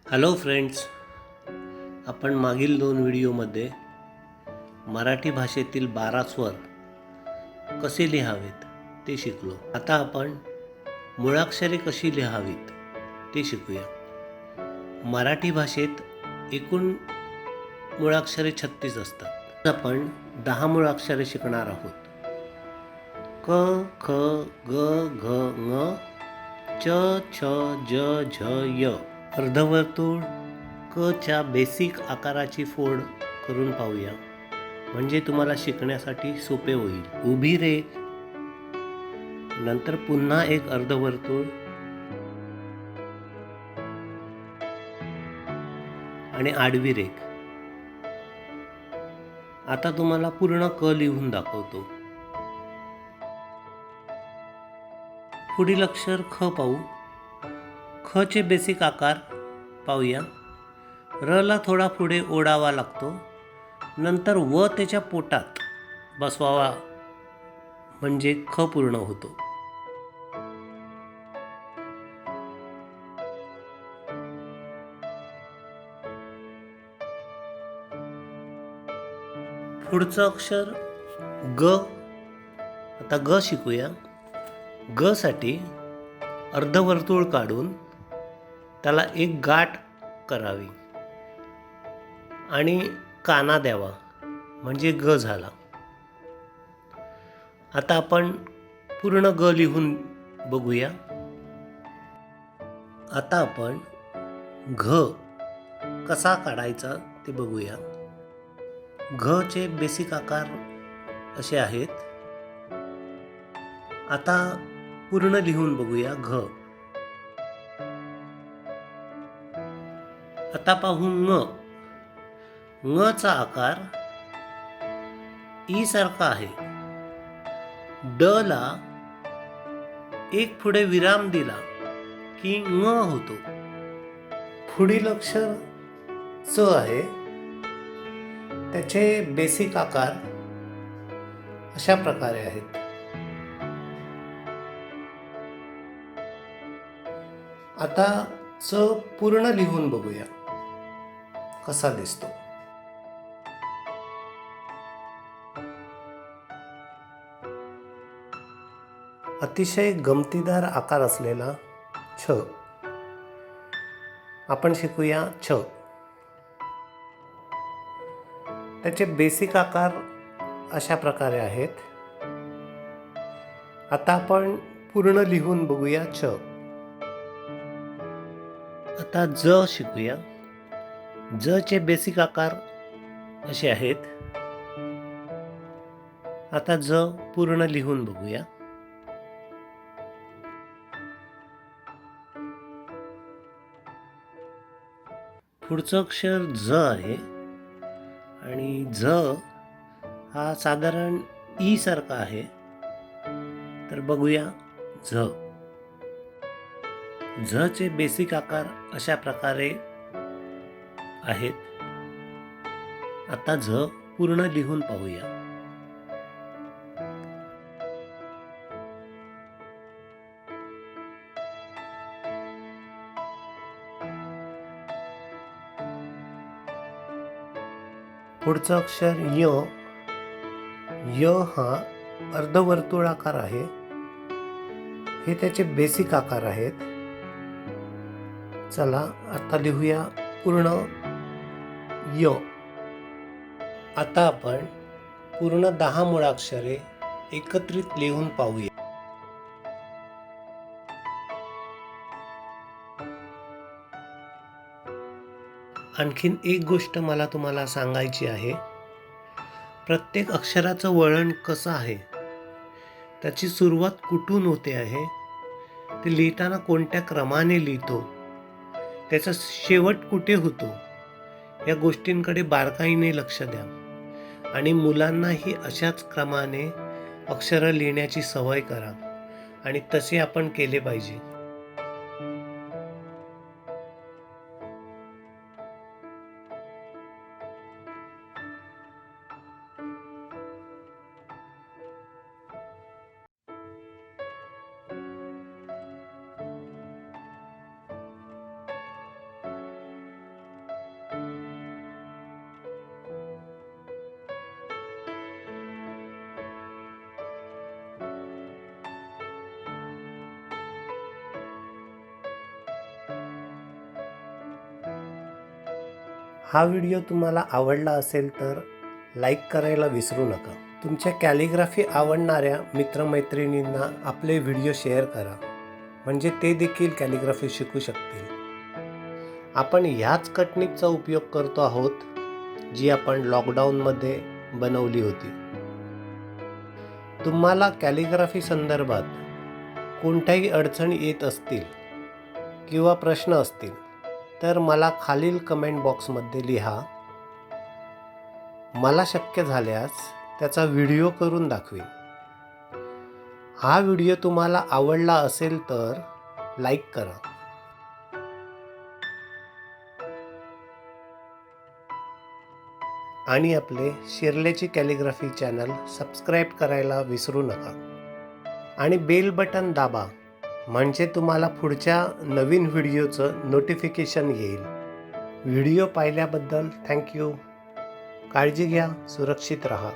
Hello friends, आपण मागील 2 व्हिडिओमध्ये मराठी भाषेतील 12 स्वर कसे लिहावेत ते शिकलो. आता आपण मुळाक्षरे कशी लिहावीत ते शिकूया. मराठी भाषेत एकूण मुळाक्षरे 36 असतात. आपण 10 मुळाक्षरे शिकणार आहोत. क, ख, ग, घ, ङ, च, छ, ज, झ, य. अर्धवर्तुळ क च्या बेसिक आकाराची फोड करून पाहूया, म्हणजे तुम्हाला शिकण्यासाठी सोपे होईल. उभी रेघ, नंतर पुन्हा एक अर्धवर्तुळ आणि आडवी रेघ. आता तुम्हाला पूर्ण क लिहून दाखवतो. पुढील अक्षर ख पाहू. ख चे बेसिक आकार पाहूया. र ला थोडा पुढे ओढावा लागतो, नंतर व त्याच्या पोटात बसवावा, म्हणजे ख पूर्ण होतो. पुढचं अक्षर ग. आता ग शिकूया. ग साठी अर्धवर्तुळ काढून त्याला एक गाठ करावी आणि काना द्यावा, म्हणजे ग झाला. आता आपण पूर्ण ग लिहून बघूया. आता आपण घ कसा काढायचा ते बघूया. घ चे बेसिक आकार असे आहेत. आता पूर्ण लिहून बघूया घ. आता पाहू ङ. ङ चा आकार ई सारखा आहे. ड ला एक पुढे विराम दिला की ङ होतो. पुढील अक्षर च आहे. त्याचे बेसिक आकार अशा प्रकारे आहेत. आता च पूर्ण लिहून बघूया कसा दिसतो. अतिशय गमतीदार आकार असलेला छ. आपण शिकूया छ. त्याचे बेसिक आकार अशा प्रकारे आहेत. आता आपण पूर्ण लिहून बघूया छ. आता ज शिकूया. ज चे बेसिक आकार असे आहेत. आता ज पूर्ण लिहून बघूया. पुढचं अक्षर झ आहे आणि झ हा साधारण ई सारखा आहे. तर बघूया झ. झ चे बेसिक आकार अशा प्रकारे आहेत. आता झ पूर्ण लिहून पाहूया. पुढचं अक्षर य. य हा अर्धवर्तुळाकार आहे. हे त्याचे बेसिक आकार आहेत. चला आता लिहूया पूर्ण य. आता आपण पूर्ण 10 मुळाक्षरे एकत्रित लिहून पाहूया. आणखीन एक गोष्ट मला तुम्हाला सांगायची आहे. प्रत्येक अक्षराचं वळण कसं आहे, त्याची सुरुवात कुठून होते आहे, ते लिहिताना कोणत्या क्रमाने लिहितो, त्याचा शेवट कुठे होतो, या गोष्टींकडे बारकाईने लक्ष द्या. आणि मुलांनाही अशाच क्रमाने अक्षरं लिहिण्याची सवय करा आणि तसे आपण केले पाहिजे. हा व्हिडिओ तुम्हाला आवडला असेल तर लाईक करायला विसरू नका. तुमच्या कॅलिग्राफी आवडणाऱ्या मित्रमैत्रिणींना आपले व्हिडिओ शेअर करा, म्हणजे ते देखील कॅलिग्राफी शिकू शकतील. आपण ह्याच कटनीकचा उपयोग करतो आहोत जी आपण लॉकडाऊनमध्ये बनवली होती. तुम्हाला कॅलिग्राफी संदर्भात कोणत्याही अडचणी येत असतील किंवा प्रश्न असतील तर मला खालील कमेंट बॉक्समध्ये लिहा. मला शक्य झाल्यास त्याचा व्हिडिओ करून दाखवीन. हा व्हिडिओ तुम्हाला आवडला असेल तर लाईक करा आणि आपले शिरलेची कॅलिग्राफी चॅनल सबस्क्राईब करायला विसरू नका आणि बेल बटन दाबा, म्हणजे तुम्हाला पुढच्या नवीन व्हिडिओचं नोटिफिकेशन येईल. व्हिडिओ पाहिल्याबद्दल थँक्यू. काळजी घ्या, सुरक्षित राहा.